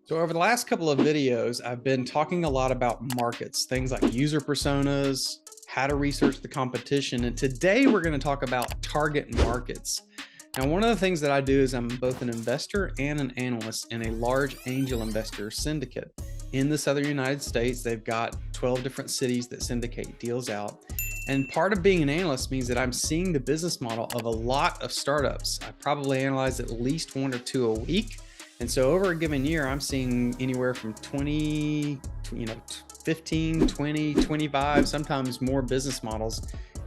So over the last couple of videos, I've been talking a lot about markets, things like user personas, how to research the competition. And today we're going to talk about target markets. Now, one of the things that I do is I'm both an investor and an analyst in a large angel investor syndicate. In the Southern United States, they've got 12 different cities that syndicate deals out. And part of being an analyst means that I'm seeing the business model of a lot of startups. I probably analyze at least one or two a week. And so over a given year, I'm seeing anywhere from 20, 15, 20, 25, sometimes more business models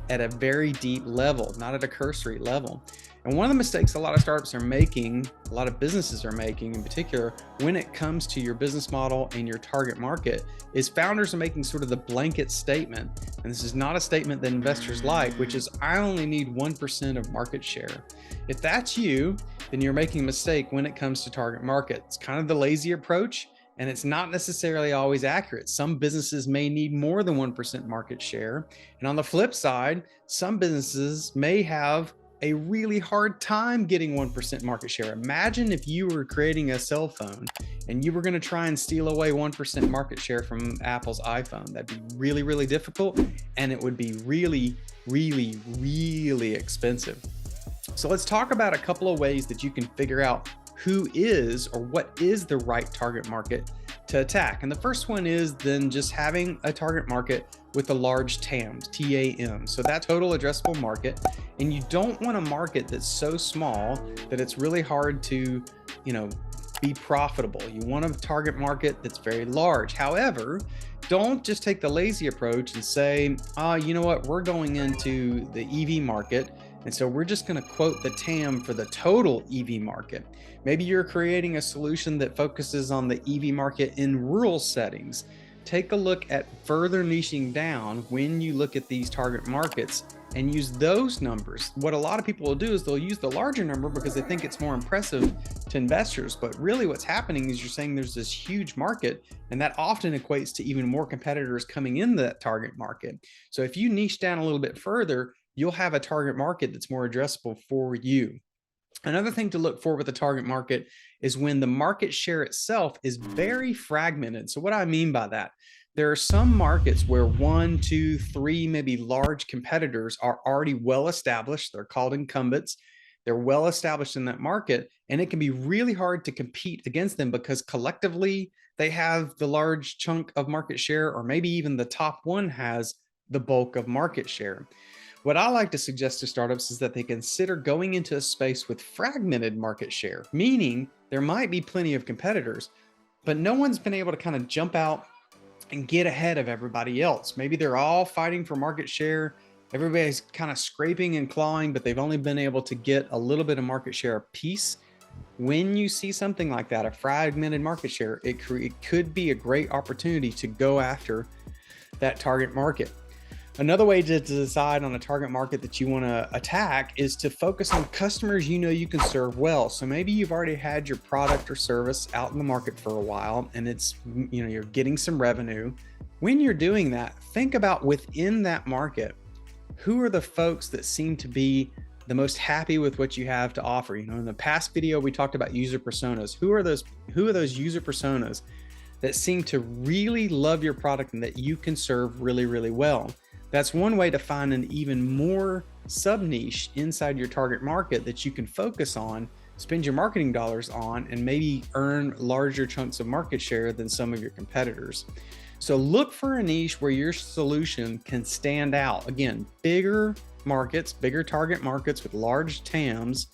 at a very deep level, not at a cursory level. And one of the mistakes a lot of startups are making, a lot of businesses are making in particular, when it comes to your business model and your target market, is founders are making sort of the blanket statement. And this is not a statement that investors like, which is, I only need 1% of market share. If that's you, then you're making a mistake when it comes to target market. It's kind of the lazy approach, and it's not necessarily always accurate. Some businesses may need more than 1% market share. And on the flip side, some businesses may have a really hard time getting 1% market share. Imagine if you were creating a cell phone and you were going to try and steal away 1% market share from Apple's iPhone. That'd be really, really difficult, and it would be really, really, really expensive. So let's talk about a couple of ways that you can figure out who is or what is the right target market to attack. And the first one is then just having a target market with a large TAM, TAM. So that total addressable market. And you don't want a market that's so small that it's really hard to, be profitable. You want a target market that's very large. However, don't just take the lazy approach and say, you know what, we're going into the EV market. And so we're just going to quote the TAM for the total EV market. Maybe you're creating a solution that focuses on the EV market in rural settings. Take a look at further niching down when you look at these target markets and use those numbers. What a lot of people will do is they'll use the larger number because they think it's more impressive to investors. But really what's happening is you're saying there's this huge market, and that often equates to even more competitors coming in that target market. So if you niche down a little bit further, you'll have a target market that's more addressable for you. Another thing to look for with the target market is when the market share itself is very fragmented. So what I mean by that, there are some markets where one, two, three, maybe large competitors are already well established. They're called incumbents. They're well established in that market, and it can be really hard to compete against them because collectively they have the large chunk of market share, or maybe even the top one has the bulk of market share. What I like to suggest to startups is that they consider going into a space with fragmented market share, meaning there might be plenty of competitors, but no one's been able to kind of jump out and get ahead of everybody else. Maybe they're all fighting for market share. Everybody's kind of scraping and clawing, but they've only been able to get a little bit of market share apiece. When you see something like that, a fragmented market share, it could be a great opportunity to go after that target market. Another way to decide on a target market that you want to attack is to focus on customers you can serve well. So maybe you've already had your product or service out in the market for a while and it's, you're getting some revenue. When you're doing that, think about within that market, who are the folks that seem to be the most happy with what you have to offer? In the past video, we talked about user personas. Who are those user personas that seem to really love your product and that you can serve really, really well? That's one way to find an even more sub niche inside your target market that you can focus on, spend your marketing dollars on, and maybe earn larger chunks of market share than some of your competitors. So look for a niche where your solution can stand out. Again, bigger markets, bigger target markets with large TAMs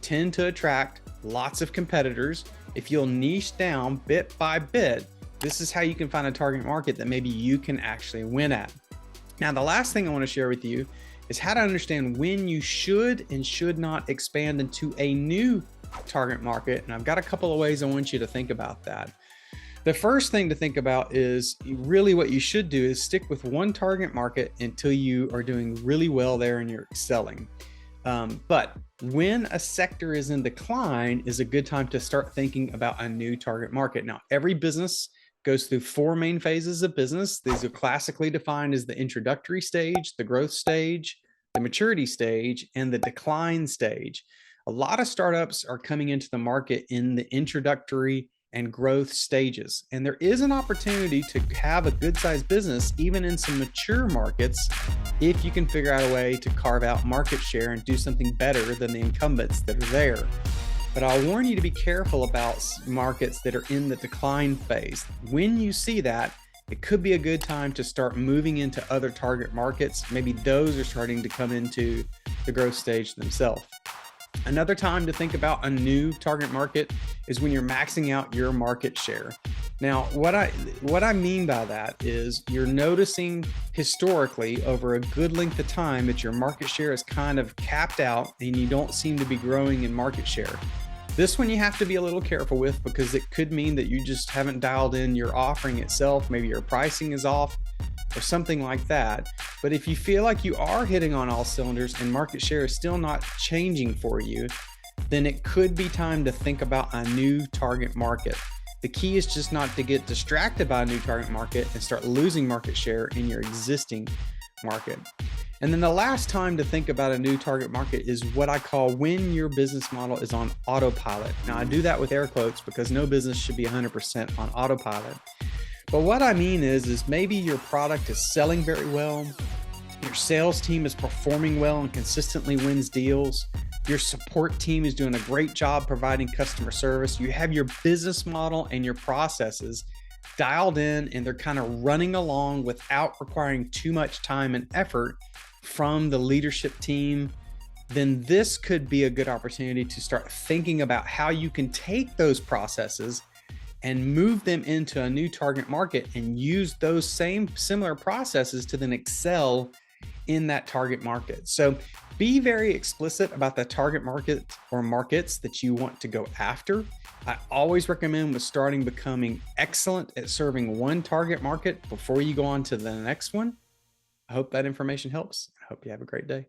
tend to attract lots of competitors. If you'll niche down bit by bit, this is how you can find a target market that maybe you can actually win at. Now, the last thing I want to share with you is how to understand when you should and should not expand into a new target market. And I've got a couple of ways I want you to think about that. The first thing to think about is really what you should do is stick with one target market until you are doing really well there and you're excelling. But when a sector is in decline is a good time to start thinking about a new target market. Now, every business goes through four main phases of business. These are classically defined as the introductory stage, the growth stage, the maturity stage, and the decline stage. A lot of startups are coming into the market in the introductory and growth stages. And there is an opportunity to have a good sized business, even in some mature markets, if you can figure out a way to carve out market share and do something better than the incumbents that are there. But I'll warn you to be careful about markets that are in the decline phase. When you see that, it could be a good time to start moving into other target markets. Maybe those are starting to come into the growth stage themselves. Another time to think about a new target market is when you're maxing out your market share. Now, what I mean by that is you're noticing historically over a good length of time that your market share is kind of capped out and you don't seem to be growing in market share. This one you have to be a little careful with because it could mean that you just haven't dialed in your offering itself. Maybe your pricing is off or something like that. But if you feel like you are hitting on all cylinders and market share is still not changing for you, then it could be time to think about a new target market. The key is just not to get distracted by a new target market and start losing market share in your existing market. And then the last time to think about a new target market is what I call when your business model is on autopilot. Now, I do that with air quotes because no business should be 100% on autopilot. But what I mean is maybe your product is selling very well, your sales team is performing well and consistently wins deals, your support team is doing a great job providing customer service, you have your business model and your processes dialed in and they're kind of running along without requiring too much time and effort from the leadership team, then this could be a good opportunity to start thinking about how you can take those processes and move them into a new target market and use those same similar processes to then excel in that target market. So be very explicit about the target market or markets that you want to go after. I always recommend with starting becoming excellent at serving one target market before you go on to the next one. I hope that information helps. I hope you have a great day.